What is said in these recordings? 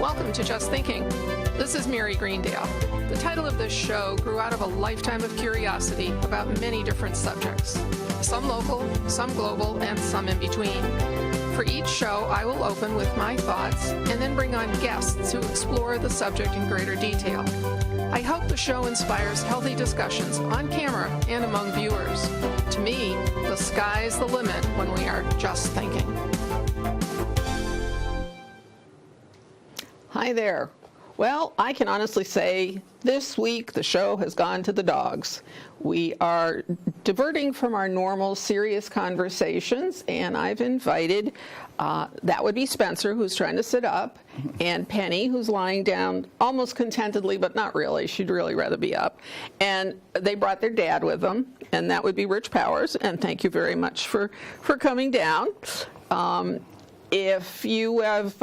Welcome to Just Thinking. This is Mary Greendale. The title of this show grew out of a lifetime of curiosity about many different subjects. Some local, some global, and some in between. For each show, I will open with my thoughts and then bring on guests who explore the subject in greater detail. I hope the show inspires healthy discussions on camera and among viewers. To me, the sky's the limit when we are just thinking. Hi there. Well, I can honestly say this week the show has gone to the dogs. We are diverting from our normal serious conversations, and I've invited, that would be Spencer, who's trying to sit up, and Penny, who's lying down almost contentedly, but not really. She'd really rather be up. And they brought their dad with them, and that would be Rich Powers, and thank you very much for coming down. If you have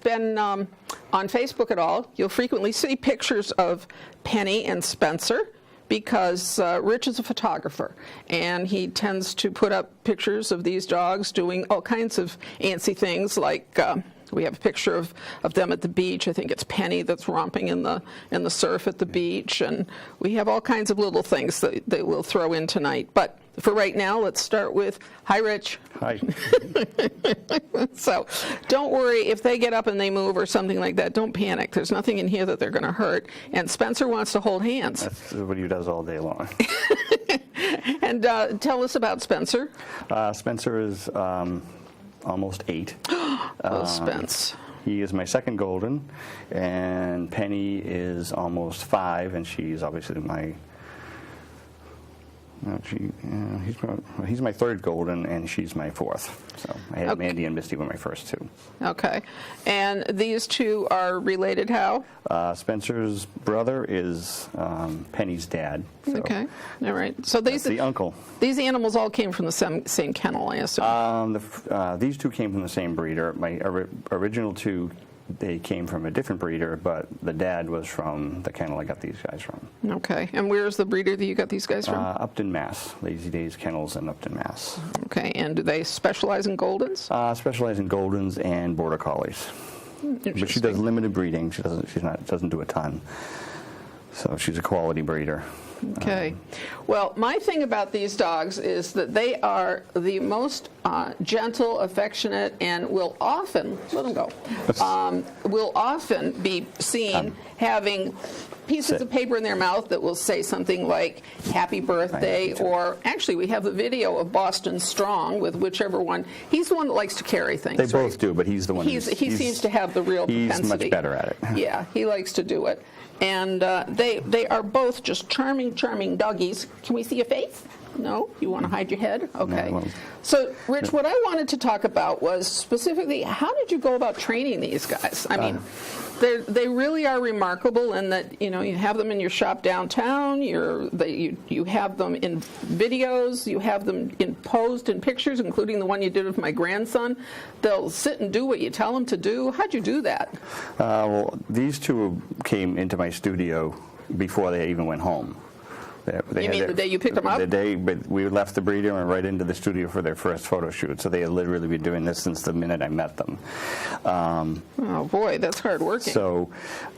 been on Facebook at all, you'll frequently see pictures of Penny and Spencer because Rich is a photographer, and he tends to put up pictures of these dogs doing all kinds of antsy things, like we have a picture of them at the beach. I think it's Penny that's romping in the surf at the beach, and we have all kinds of little things that we'll throw in tonight. But for right now, let's start with, hi, Rich. Hi. So don't worry if they get up and they move or something like that. Don't panic. There's nothing in here that they're going to hurt. And Spencer wants to hold hands. That's what he does all day long. And tell us about Spencer. Spencer is almost 8. Oh, Spence. He is my second golden, and Penny is almost 5, and she's obviously my... he's my third golden, and she's my 4th. So I had Mandy and Misty were my first 2. Okay. And these two are related how? Spencer's brother is Penny's dad. So Okay. All right. So these the uncle. These animals all came from the same kennel, I assume. These 2 came from the same breeder. My original 2, they came from a different breeder, but the dad was from the kennel I got these guys from. Okay. And where's the breeder that you got these guys from? Upton, Mass. Lazy Days Kennels in Upton, Mass. Okay. And do they specialize in Goldens? Specialize in Goldens and Border Collies. But she does limited breeding. She doesn't do a ton. So she's a quality breeder. Okay. Well, my thing about these dogs is that they are the most gentle, affectionate, and will often, let them go, will often be seen having pieces of paper in their mouth that will say something like happy birthday, or actually we have the video of Boston Strong with whichever one. He's the one that likes to carry things. They both do, but he's the one he seems to have the real propensity. He's much better at it. Yeah, he likes to do it. And they are both just charming, charming doggies. Can we see your face? No? You want to hide your head? Okay. No, So, Rich, what I wanted to talk about was specifically, how did you go about training these guys? I mean, they really are remarkable in that, you have them in your shop downtown, you have them in videos, you have them posed in pictures, including the one you did with my grandson. They'll sit and do what you tell them to do. How'd you do that? Well, these 2 came into my studio before they even went home. You mean the day you picked them up? The day, but we left the breeder and went right into the studio for their first photo shoot. So they had literally been doing this since the minute I met them. Oh boy, that's hard working. So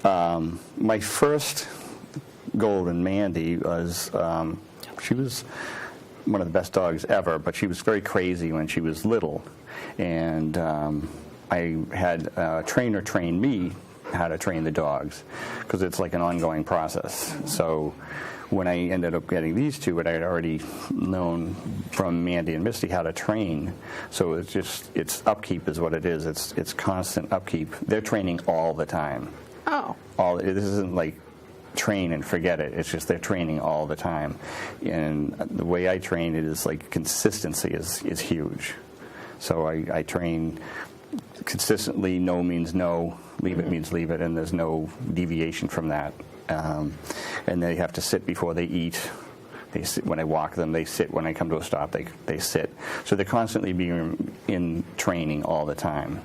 my first golden, Mandy, was she was one of the best dogs ever, but she was very crazy when she was little, and I had a trainer train me how to train the dogs, because it's like an ongoing process. So when I ended up getting these 2, I had already known from Mandy and Misty how to train. So it's upkeep is what it is. It's constant upkeep. They're training all the time. Oh. This isn't like train and forget it. It's just they're training all the time. And the way I train it is like consistency is huge. So I train consistently. No means no. Leave it means leave it, and there's no deviation from that. And they have to sit before they eat. They sit when I walk them. They sit when I come to a stop. They sit. So they're constantly being in training all the time.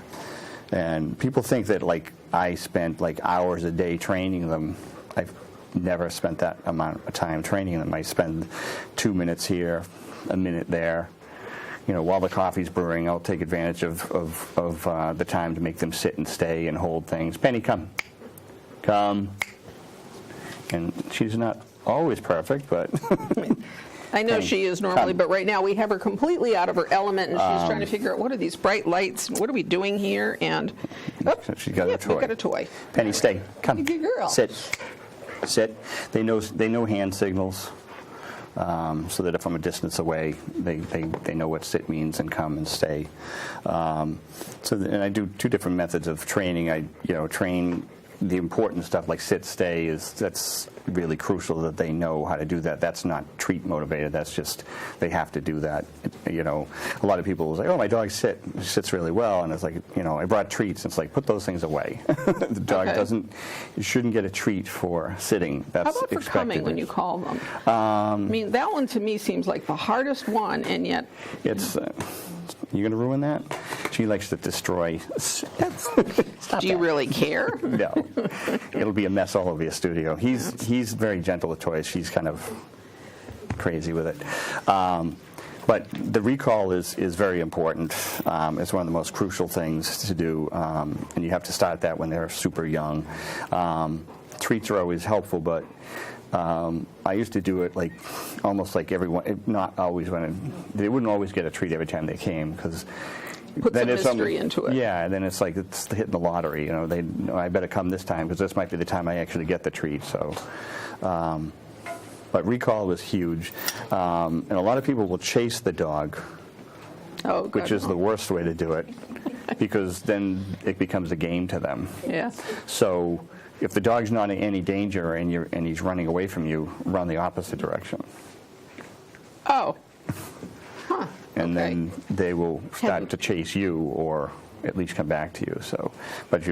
And people think that like I spent like hours a day training them. I've never spent that amount of time training them. I spend 2 minutes here, a minute there. while the coffee's brewing, I'll take advantage of the time to make them sit and stay and hold things. Penny, come. Come. And she's not always perfect, but... I know Penny, she is normally, come. but right now we have her completely out of her element, and she's trying to figure out, what are these bright lights? What are we doing here? And So she's got a toy. we've got a toy. Penny, stay. Come. Good girl. Sit. Sit. They know hand signals, so that if I'm a distance away, they know what sit means and come and stay. And I do two different methods of training. I train the important stuff like sit, stay. That's really crucial that they know how to do that. That's not treat motivated. That's just they have to do that. A lot of people will say, "Oh, my dog sits really well," and it's like, I brought treats. It's like, put those things away. The dog you shouldn't get a treat for sitting. That's How about for expected. coming when you call them? I mean, that one to me seems like the hardest one, and yet It's you going to ruin that? She likes to destroy. do you really care? No, it'll be a mess all over your studio. He's very gentle with toys. She's kind of crazy with it. But the recall is very important. It's one of the most crucial things to do, and you have to start that when they're super young. Treats are always helpful, but I used to do it almost like everyone, not always they wouldn't always get a treat every time they came, because Put some mystery into it. Yeah, and then it's like it's hitting the lottery. They I better come this time because this might be the time I actually get the treat. So, but recall was huge, and a lot of people will chase the dog, which is the worst way to do it, because then it becomes a game to them. Yeah. So if the dog's not in any danger and he's running away from you, run the opposite direction. Oh. Huh. And Okay. then they will start to chase you, or at least come back to you. So, but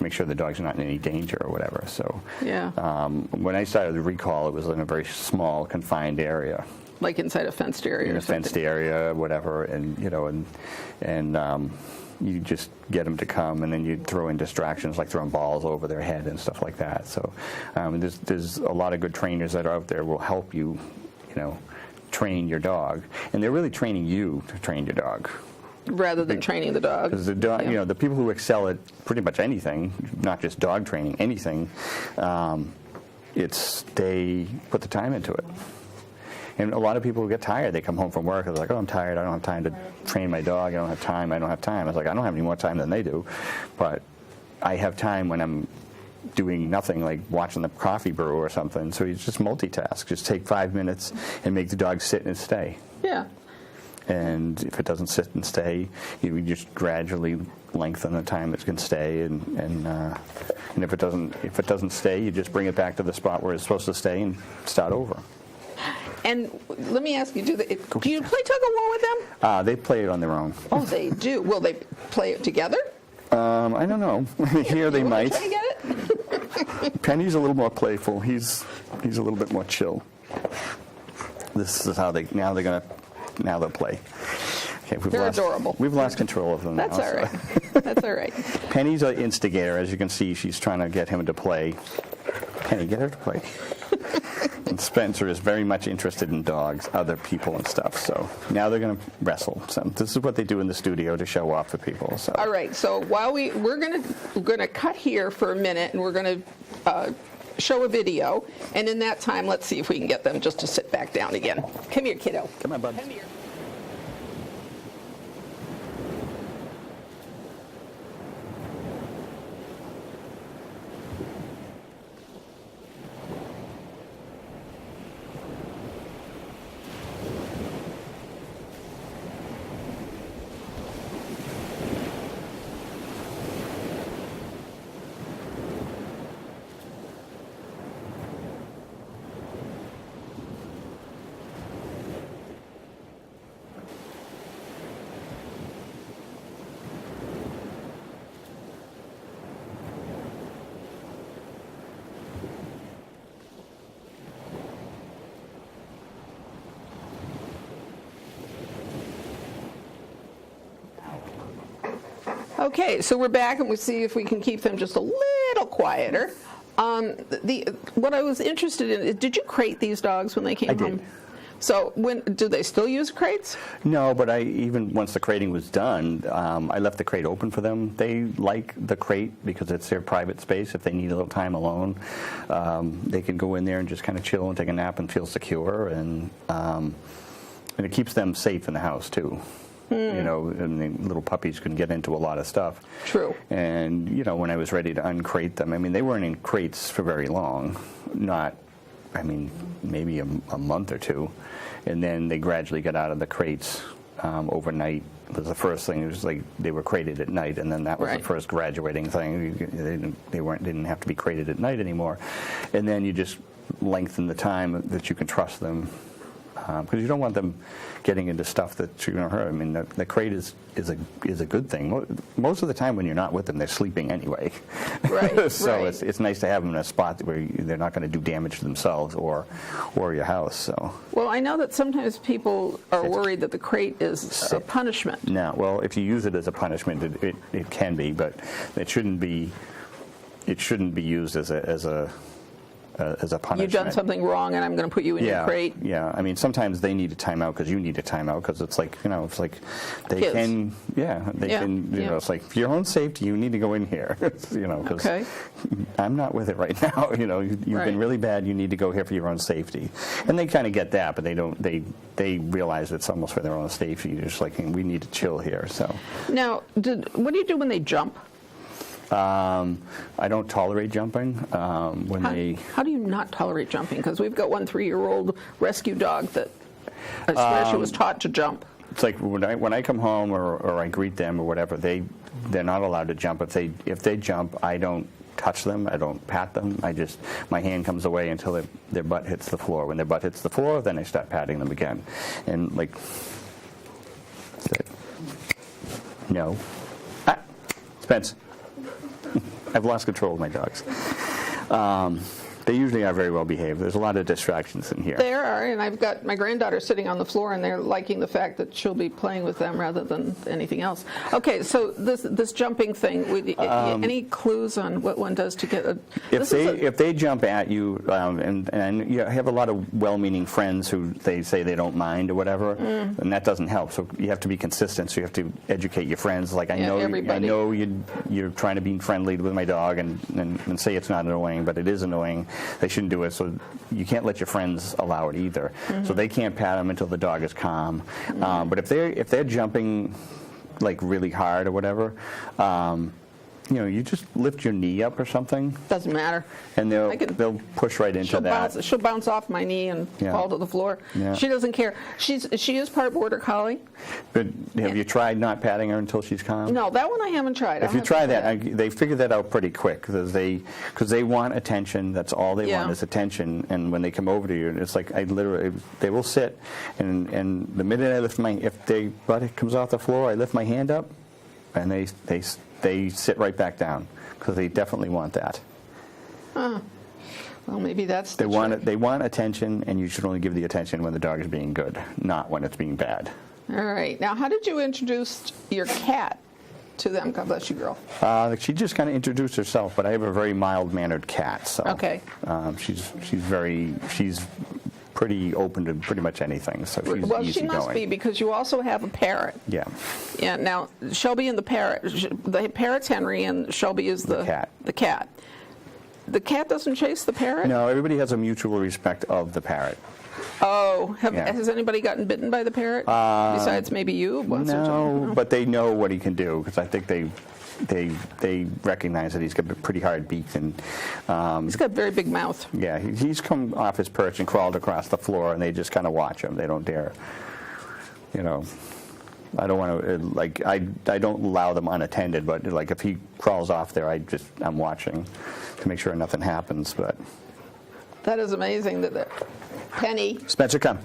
make sure the dog's not in any danger or whatever. So, Yeah. When I started the recall, it was in a very small, confined area, Like inside a fenced area in or a fenced something. area, whatever, and you just get them to come, and then you throw in distractions like throwing balls over their head and stuff like that. So, there's a lot of good trainers that are out there will help you, train your dog, and they're really training you to train your dog. Rather than training the dog. Because the dog, Yeah. the people who excel at pretty much anything, not just dog training, anything, they put the time into it. And a lot of people get tired. They come home from work and they're like, "Oh, I'm tired. I don't have time to train my dog. I don't have time. I don't have time." I was like, "I don't have any more time than they do, but I have time when I'm doing nothing, like watching the coffee brew or something." So you just multitask. Just take 5 minutes and make the dog sit and stay. Yeah. And if it doesn't sit and stay, you just gradually lengthen the time it can stay, and if it doesn't stay, you just bring it back to the spot where it's supposed to stay and start over. And let me ask you, do you play tug of war with them? They play it on their own. Oh, they do. Will they play it together? I don't know. Here they You wanna might. try to get it? Penny's a little more playful. He's a little bit more chill. This is how now they'll play. Okay, They're adorable. We've lost control of them. That's now, all so. right. That's all right. Penny's an instigator. As you can see, she's trying to get him to play. Penny, get her to play. And Spencer is very much interested in dogs, other people and stuff. So now they're going to wrestle. So this is what they do in the studio to show off for people. So. All right. So while we're gonna cut here for a minute, and we're gonna show a video, and in that time, let's see if we can get them just to sit back down again. Come here, kiddo. Come on, bud. Come here. Okay, so we're back, and we'll see if we can keep them just a little quieter. What I was interested in, did you crate these dogs when they came I did. home? So do they still use crates? No, but even once the crating was done, I left the crate open for them. They like the crate because it's their private space. If they need a little time alone, they can go in there and just kind of chill and take a nap and feel secure, and it keeps them safe in the house too. You know, and the little puppies can get into a lot of stuff. True. And, you know, when I was ready to uncrate them, I mean, they weren't in crates for very long. Maybe a month or two. And then they gradually got out of the crates overnight. It was the first thing. It was like they were crated at night, and then that was the first graduating thing. They didn't have to be crated at night anymore. And then you just lengthen the time that you can trust them. Because you don't want them getting into stuff that you're going to hurt. I mean, the crate is a good thing. Most of the time when you're not with them, they're sleeping anyway. Right. So right. it's nice to have them in a spot where they're not going to do damage to themselves or your house. So. Well, I know that sometimes people are worried that the crate is a punishment. No, well, if you use it as a punishment, it can be, but it shouldn't be. It shouldn't be used as a punishment. You've done something wrong, and I'm going to put you in your crate. Yeah. I mean, sometimes they need a timeout because you need a timeout because it's like, you know, it's like they Kids. can, can, you know, it's like for your own safety, you need to go in here, you know, because I'm not with it right now. You know, you've been really bad. You need to go here for your own safety, and they kind of get that, but they don't. They realize it's almost for their own safety. You're just like, we need to chill here. So now, what do you do when they jump? I don't tolerate jumping. How do you not tolerate jumping? Because we've got one 3-year-old rescue dog that I swear she was taught to jump. It's like when I come home or I greet them or whatever, they're not allowed to jump. If they jump, I don't touch them. I don't pat them. My hand comes away until their butt hits the floor. When their butt hits the floor, then I start patting them again. And like, no, Spence. I've lost control of my dogs. They usually are very well behaved. There's a lot of distractions in here. There are, and I've got my granddaughter sitting on the floor, and they're liking the fact that she'll be playing with them rather than anything else. Okay, so this jumping thing, any clues on what one does to get a... If they jump at you, and you have a lot of well-meaning friends who they say they don't mind or whatever, and that doesn't help. So you have to be consistent. So you have to educate your friends. Like I know you're trying to be friendly with my dog, and say it's not annoying, but it is annoying. They shouldn't do it, so you can't let your friends allow it either. So they can't pat them until the dog is calm. But if they're jumping like really hard or whatever, you know, you just lift your knee up or something. Doesn't matter. And they'll push right into that. She'll bounce off my knee and fall to the floor. Yeah. She doesn't care. She is part Border Collie. But have you tried not patting her until she's calm? No, that one I haven't tried. If you try that, they figure that out pretty quick because they want attention. That's all they want is attention. And when they come over to you, it's like they will sit, and the minute I lift if their butt comes off the floor, I lift my hand up, and they sit right back down because they definitely want that. Well, maybe that's they want attention, and you should only give the attention when the dog is being good, not when it's being bad. All right. Now, how did you introduce your cat to them? God bless you, girl. She just kind of introduced herself, but I have a very mild-mannered cat. So, okay. She's pretty open to pretty much anything. So she's she must be because you also have a parrot. Yeah. Yeah. Now, Shelby and the parrot's Henry, and Shelby is the cat. The cat. The cat doesn't chase the parrot? No, everybody has a mutual respect of the parrot. Oh, has anybody gotten bitten by the parrot besides maybe you? No, but they know what he can do because I think they recognize that he's got a pretty hard beak and he's got a very big mouth. Yeah, he's come off his perch and crawled across the floor, and they just kind of watch him. They don't dare, you know. I don't want to I don't allow them unattended, but like if he crawls off there, I'm watching to make sure nothing happens. But that is amazing that Penny. Spencer, come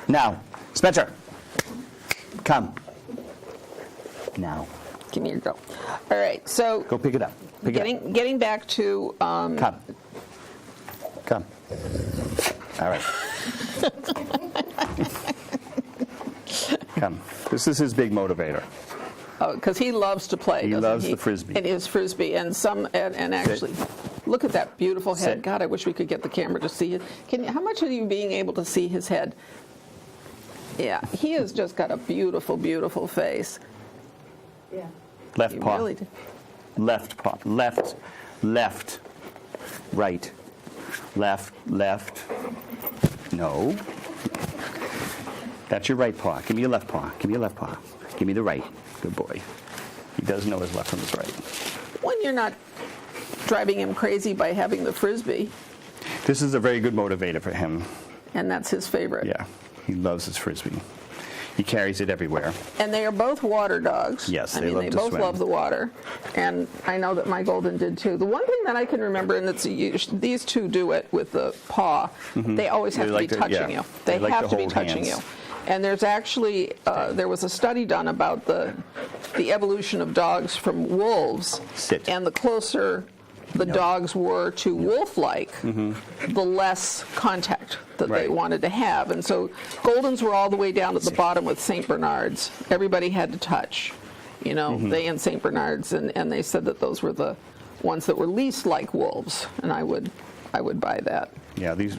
now, Spencer, come now. Give me your go. All right, so go pick it up. Getting back to come. All right. Come. This is his big motivator. Oh, because he loves to play. He loves the frisbee. And his frisbee, and actually, Look at that beautiful head. Sit. God, I wish we could get the camera to see it. How much are you being able to see his head? Yeah, he has just got a beautiful, beautiful face. Yeah. Left You paw. really do. Left paw. Left. Left. Right. Left. Left. No. That's your right paw. Give me your left paw. Give me your left paw. Give me the right. Good boy. He does know his left from his right. When you're not driving him crazy by having the Frisbee, This is a very good motivator for him. and that's his favorite. Yeah. He loves his Frisbee. He carries it everywhere. And they are both water dogs. Yes, I they mean, love they to both swim. love the water. And I know that my Golden did too. The one thing that I can remember, and it's these two do it with the paw, they always have They to like be to- touching yeah. you. They They like have to to be hold touching hands. you. And there's actually, there was a study done about the evolution of dogs from wolves. Sit. And the closer the dogs were to wolf-like, the less contact that they Right. wanted to have. And so Goldens were all the way down at the bottom with St. Bernards. Everybody had to touch, they and St. Bernards, and they said that those were the ones that were least like wolves, and I would buy that. Yeah, these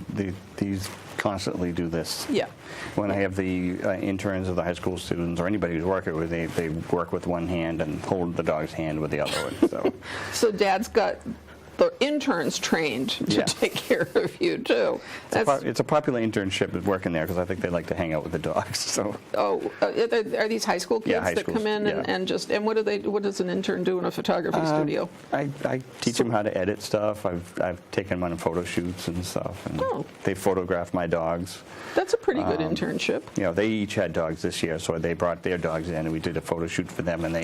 constantly do this. Yeah. When I have the interns or the high school students or anybody who's working with, they work with one hand and hold the dog's hand with the other one. So So Dad's got the interns trained to Yeah. take care of you too. it's a popular internship is working there because I think they like to hang out with the dogs. So Are these high school kids Yeah, high that schools, come in yeah. and what does an intern do in a photography studio? I teach them how to edit stuff. I've taken them on photo shoots and stuff, and Oh. they photograph my dogs. That's a pretty good internship. They each had dogs this year, so they brought their dogs in, and we did a photo shoot for them, and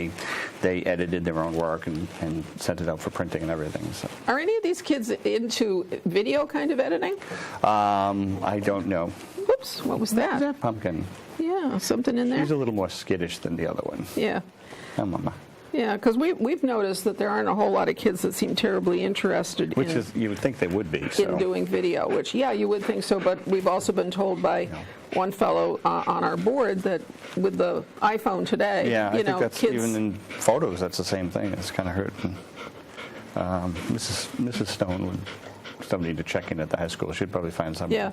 they edited their own work and sent it out for printing and everything. So Are any of these kids into video kind of editing? I don't know. Whoops, what was that? Pumpkin. Yeah, something in there. He's a little more skittish than the other one. Yeah. Oh, Mama. Yeah, because we've noticed that there aren't a whole lot of kids that seem terribly interested Which in, is, you would think they would be. So. in doing video, which, yeah, you would think so, but we've also been told by one fellow on our board that with the iPhone today, Yeah, I think that's kids... even in photos. That's the same thing. It's kind of hurting. Mrs. Stone would somebody to check in at the high school. She'd probably find somebody. Yeah.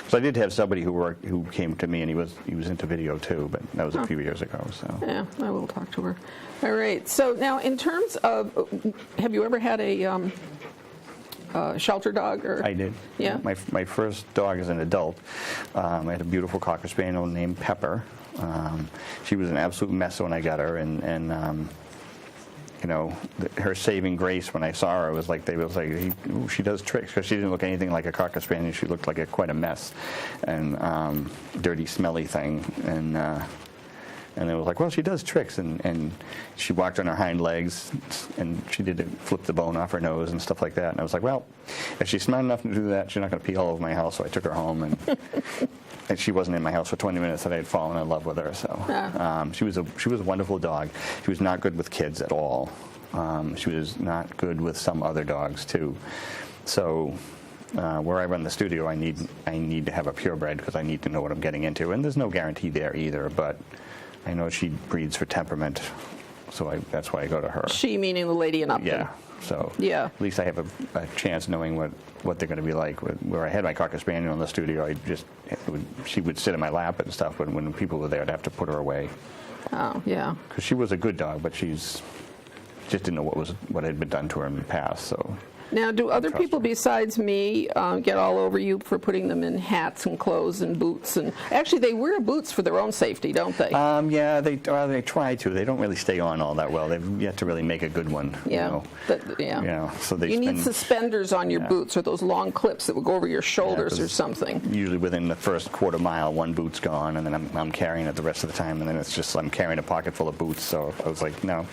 So I did have somebody who came to me and he was into video too, but that was a few years ago. So Yeah, I will talk to her. All right, so now in terms of, have you ever had a shelter dog? Or I did. Yeah? My first dog as an adult, I had a beautiful Cocker Spaniel named Pepper. She was an absolute mess when I got her, and her saving grace when I saw her was like she does tricks, because she didn't look anything like a Cocker Spaniel. She looked like quite a mess and dirty, smelly thing. And it was like, well, she does tricks, and she walked on her hind legs, and she did flip the bone off her nose and stuff like that. And I was like, well, if she's smart enough to do that, she's not going to pee all over my house. So I took her home, and she wasn't in my house for 20 minutes, and I had fallen in love with her. So she was a wonderful dog. She was not good with kids at all. She was not good with some other dogs too. So where I run the studio, I need to have a purebred because I need to know what I'm getting into, and there's no guarantee there either. But I know she breeds for temperament, so that's why I go to her. She meaning the lady in Upton. Yeah. So Yeah. at least I have a chance knowing what they're going to be like. Where I had my Cocker Spaniel in the studio, she would sit in my lap and stuff, but when people were there, I'd have to put her away. Oh, yeah. Because she was a good dog, but just didn't know what had been done to her in the past. So Now, do other trust people her. besides me get all over you for putting them in hats and clothes and boots? And actually, they wear boots for their own safety, don't they? yeah, they try to. They don't really stay on all that well. They've yet to really make a good one. Yeah. Yeah. So they You need spend- suspenders on your Yeah. boots, or those long clips that would go over your shoulders or 'cause something. Usually within the first quarter mile, one boot's gone, and then I'm carrying it the rest of the time, and then it's just I'm carrying a pocket full of boots. So I was like, no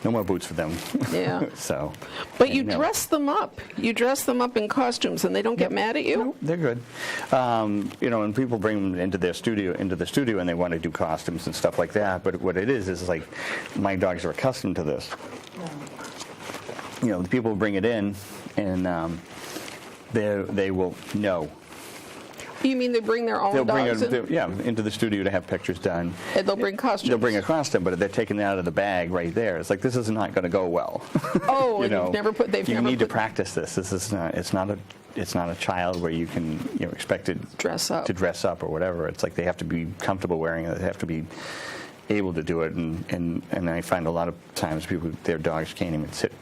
more boots for them. Yeah. So. But you know. dress them up. You dress them up in costumes, and they don't get mad at you? No, they're good. And people bring them into the studio, and they want to do costumes and stuff like that. But what it is like my dogs are accustomed to this. The people bring it in, and they will know. You mean they bring their own They'll bring dogs in? into the studio to have pictures done. And they'll bring costumes? They'll bring a costume, but they're taking it out of the bag right there. It's like, this is not going to go well. Oh, and you've never put, you need to practice this. This is not, it's not a child where you can, expect it dress up or whatever. It's like they have to be comfortable wearing it. They have to be able to do it, and I find a lot of times people, their dogs can't even sit,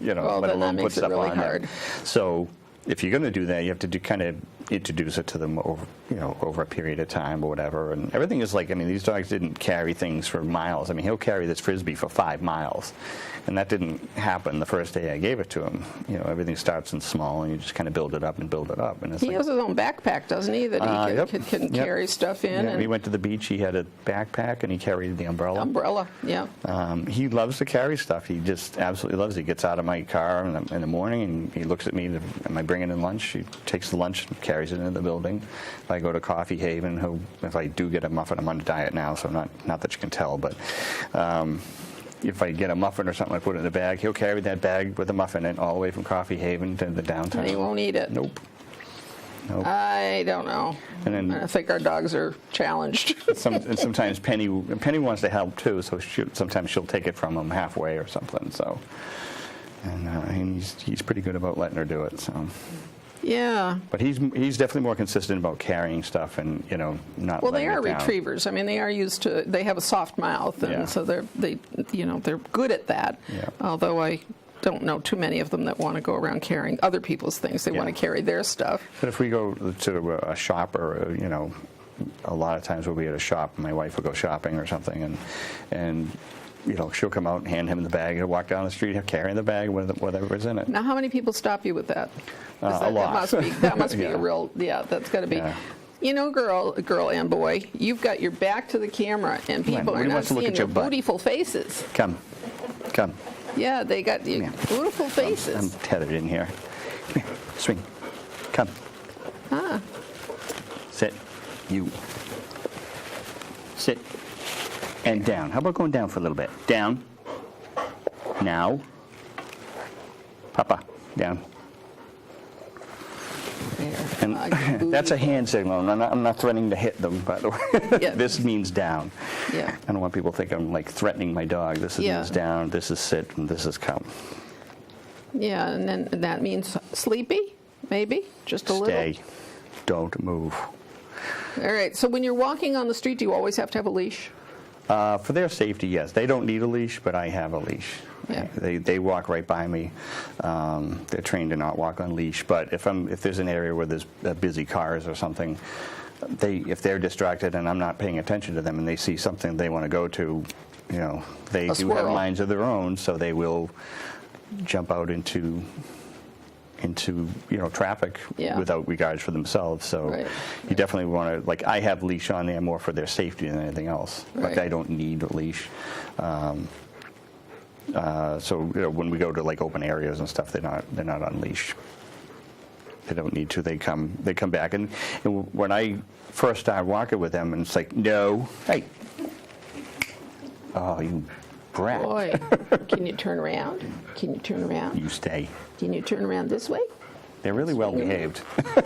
let alone put stuff really on hard. there. So if you're going to do that, you have to kind of introduce it to them over a period of time or whatever. And everything is like, these dogs didn't carry things for miles. He'll carry this Frisbee for 5 miles. And that didn't happen the first day I gave it to him. Everything starts in small, and you just kind of build it up and build it up. And it's he has his own backpack, doesn't he, that he can carry stuff in? Yeah, and he went to the beach, he had a backpack, and he carried the umbrella. Yeah. He loves to carry stuff. He just absolutely loves it. He gets out of my car in the morning, and he looks at me, am I bringing in lunch? He takes the lunch and carries it into the building. If I go to Coffee Haven, if I do get a muffin, I'm on a diet now, so not that you can tell, but if I get a muffin or something, I put it in a bag, he'll carry that bag with the muffin in all the way from Coffee Haven to the downtown. And he won't eat it? Nope. I don't know. And then, I think our dogs are challenged. and sometimes Penny wants to help too, so sometimes she'll take it from him halfway or something. So, and he's pretty good about letting her do it. So. Yeah. But he's definitely more consistent about carrying stuff and not. Well, they are letting it down. retrievers. They are used to. They have a soft mouth, and so they're good at that. Yeah. Although I don't know too many of them that want to go around carrying other people's things. They want to carry their stuff. But if we go to a shop or a lot of times we'll be at a shop, and my wife will go shopping or something, and she'll come out and hand him the bag. He'll walk down the street carrying the bag with whatever's in it. Now, how many people stop you with that? A lot. That must be a real. Yeah, that's got to be. Yeah. Girl and boy, you've got your back to the camera, and people are not seeing your beautiful faces. Come. Yeah, they got the beautiful faces. I'm tethered in here. Come here. Swing. Come. Sit. You. Sit. And down. How about going down for a little bit? Down. Now. Papa. Down. And that's a hand signal. I'm not threatening to hit them, by the way. Yeah. This means down. Yeah. I don't want people to think I'm like threatening my dog. This means down, this is sit, and this is come. Yeah, and then that means sleepy, maybe? Just a little? Stay. Don't move. All right, so when you're walking on the street, do you always have to have a leash? For their safety, yes. They don't need a leash, but I have a leash. Yeah. They walk right by me. They're trained to not walk on leash. But if there's an area where there's busy cars or something, if they're distracted and I'm not paying attention to them and they see something they want to go to, they do have minds of their own, so they will jump out into traffic without regards for themselves. So you definitely want to, I have leash on there more for their safety than anything else. Right. I don't need a leash. So when we go to open areas and stuff, they're not on leash. They don't need to. They come back, and when I first started walking with them, and it's like, no, hey, oh, you brat. Boy, can you turn around? Can you turn around? You stay. Can you turn around this way? They're really well behaved.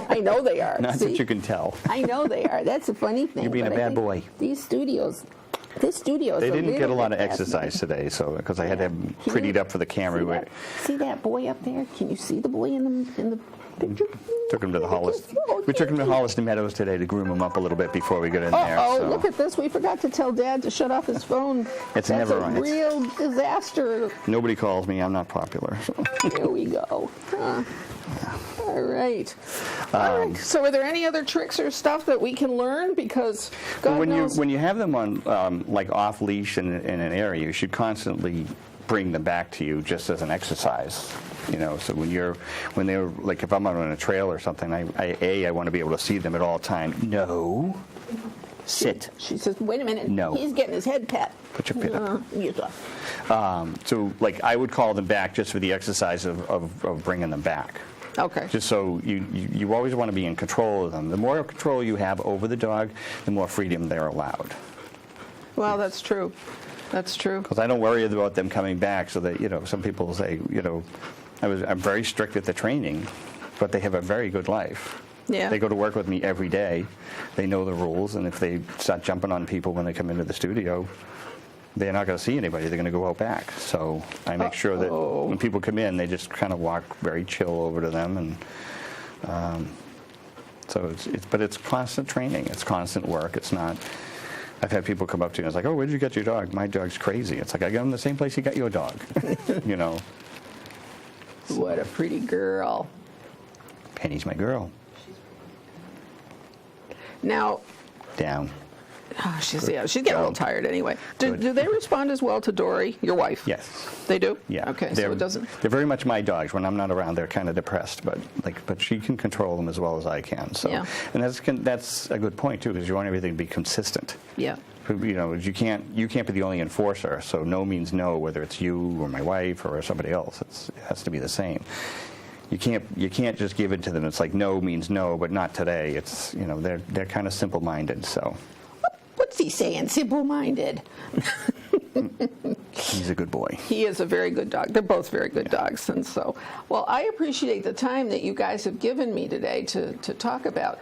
I know they are. Not that you can tell. I know they are. That's a funny thing. You're being a bad boy. These studios. This studio is They didn't get a lot of bit exercise today, so because I had to have them prettied up for the camera. See that boy up there? Can you see the boy in the picture? Took him to the We took him to Holliston Meadows today to groom him up a little bit before we got in there. Oh, look at this. We forgot to tell Dad to shut off his phone. It's never on. That's a real disaster. Nobody calls me. I'm not popular. So. Here we go. All right. So are there any other tricks or stuff that we can learn? Because God knows. When you have them on off leash in an area, you should constantly bring them back to you just as an exercise. So when they're if I'm out on a trail or something, I want to be able to see them at all times. No. Sit. She says, wait a minute. No. He's getting his head pet. Put your pit up. So I would call them back just for the exercise of bringing them back. Okay. Just so you always want to be in control of them. The more control you have over the dog, the more freedom they're allowed. Well, that's true. That's true. Because I don't worry about them coming back. So that some people say I'm very strict at the training, but they have a very good life. Yeah. They go to work with me every day. They know the rules, and if they start jumping on people when they come into the studio, they're not going to see anybody. They're going to go out back. So I make sure that when people come in, they just kind of walk very chill over to them, and so but it's constant training. It's constant work. It's not. I've had people come up to me and it's like, "Oh, where did you get your dog? My dog's crazy." It's like, I got him the same place you got your dog. You know. What a pretty girl. Penny's my girl. Now, Down. she's getting a little tired anyway. Do they respond as well to Dory, your wife? Yes. They do? Yeah. Okay, so it doesn't. They're very much my dogs. When I'm not around, they're kind of depressed, but she can control them as well as I can. So, Yeah. and that's a good point too, because you want everything to be consistent. Yeah. You know, you can't be the only enforcer. So no means no, whether it's you or my wife or somebody else. It has to be the same. You can't just give it to them. It's like no means no, but not today. It's, you know, they're kind of simple-minded. So What's he saying? Simple-minded. he's a good boy. He is a very good dog. They're both very good dogs. And so, well, I appreciate the time that you guys have given me today to talk about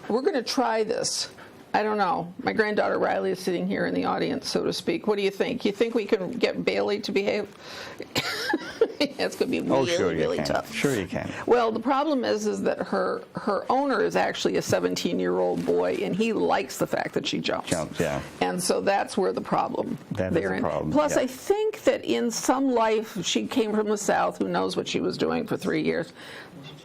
we're going to try this. I don't know. My granddaughter Riley is sitting here in the audience, so to speak. What do you think? You think we can get Bailey to behave? It's going to be really tough. Sure you can. Well, the problem is that her owner is actually a 17-year-old boy, and he likes the fact that she jumps. Yeah. And so that's where the problem. That is the problem. Plus, yeah. I think that in some life, she came from the South. Who knows what she was doing for 3 years?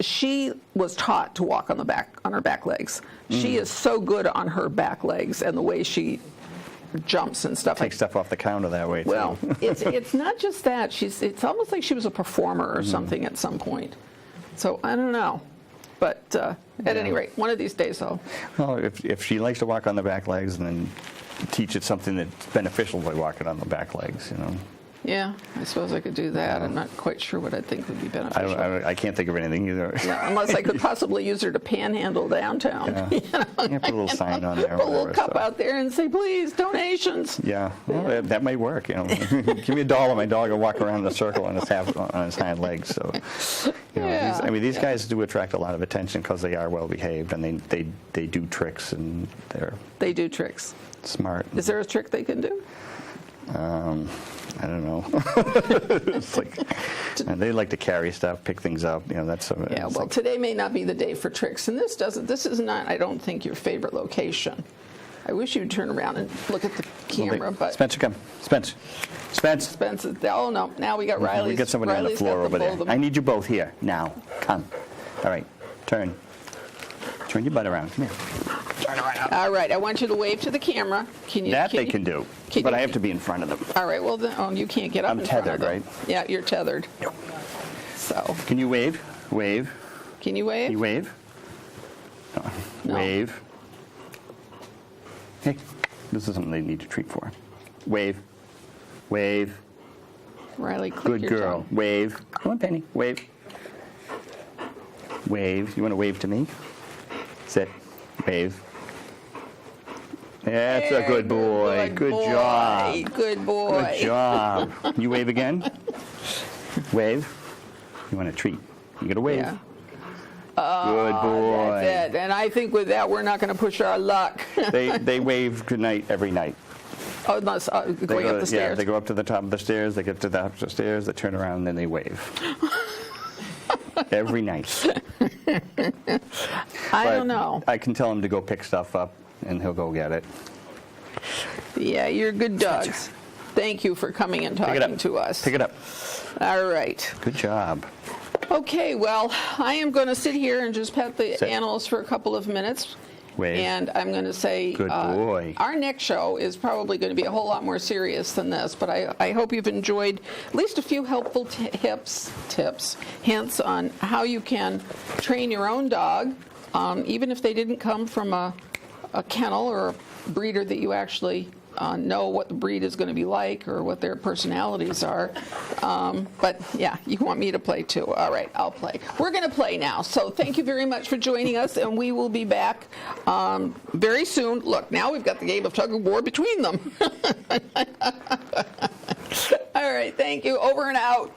She was taught to walk on her back legs. She is so good on her back legs and the way she jumps and stuff. Take stuff off the counter that way too. Well, it's not just that. It's almost like she was a performer or something at some point. So I don't know. But at any rate, one of these days, though. Well, if she likes to walk on the back legs, then teach it something that's beneficial by walking on the back legs, you know. Yeah, I suppose I could do that. I'm not quite sure what I think would be beneficial. I can't think of anything either. No, unless I could possibly use her to panhandle downtown. Yeah. You know, put a little sign on there. Put a little cup out there and say, please, donations. Yeah, well, that might work. You know, give me $1, my dog will walk around in a circle on his hind legs. So, you know, these guys do attract a lot of attention because they are well behaved and they do tricks and They do tricks. Smart. Is there a trick they can do? I don't know. It's like, and they like to carry stuff, pick things up. You know, that's yeah. Well, today may not be the day for tricks, and this is not. I don't think your favorite location. I wish you'd turn around and look at the camera, but Spencer, come, Spence. Spence. Oh no! Now we got Riley. We got somebody on the floor over there. I need you both here now. Come. All right. Turn your butt around. Come here. Turn around. All right. I want you to wave to the camera. Can you? They can do, but I have to be in front of them. All right. Well, then, you can't get up. I'm in front tethered, of them. right? Yeah, you're tethered. So. Can you wave? Wave. Can you wave? You wave. No. Wave. Hey, this is something they need to treat for. Wave. Wave. Riley, click Good your girl. tongue. Wave. Come on, Penny. Wave. Wave. You want to wave to me? Sit. Wave. That's a good boy. Good job. Good boy. Good job. You wave again? Wave. You want a treat? You got to wave. Yeah. Good boy. That's it. And I think with that, we're not going to push our luck. They wave good night every night. Unless going up the stairs. Yeah, they go up to the top of the stairs, they get to the top of the stairs, they turn around, and then they wave. Every night. I don't know. I can tell him to go pick stuff up, and he'll go get it. Yeah, you're good dogs. Thank you for coming and talking to us. Pick it up. All right. Good job. Okay, well, I am going to sit here and just pet the animals for a couple of minutes. Wave. And I'm going to say, Good boy. Our next show is probably going to be a whole lot more serious than this, but I hope you've enjoyed at least a few helpful tips, hints on how you can train your own dog, even if they didn't come from a kennel or a breeder that you actually know what the breed is going to be like or what their personalities are. But yeah, you want me to play too. All right, I'll play. We're going to play now. So thank you very much for joining us, and we will be back very soon. Look, now we've got the game of tug of war between them. All right, thank you. Over and out.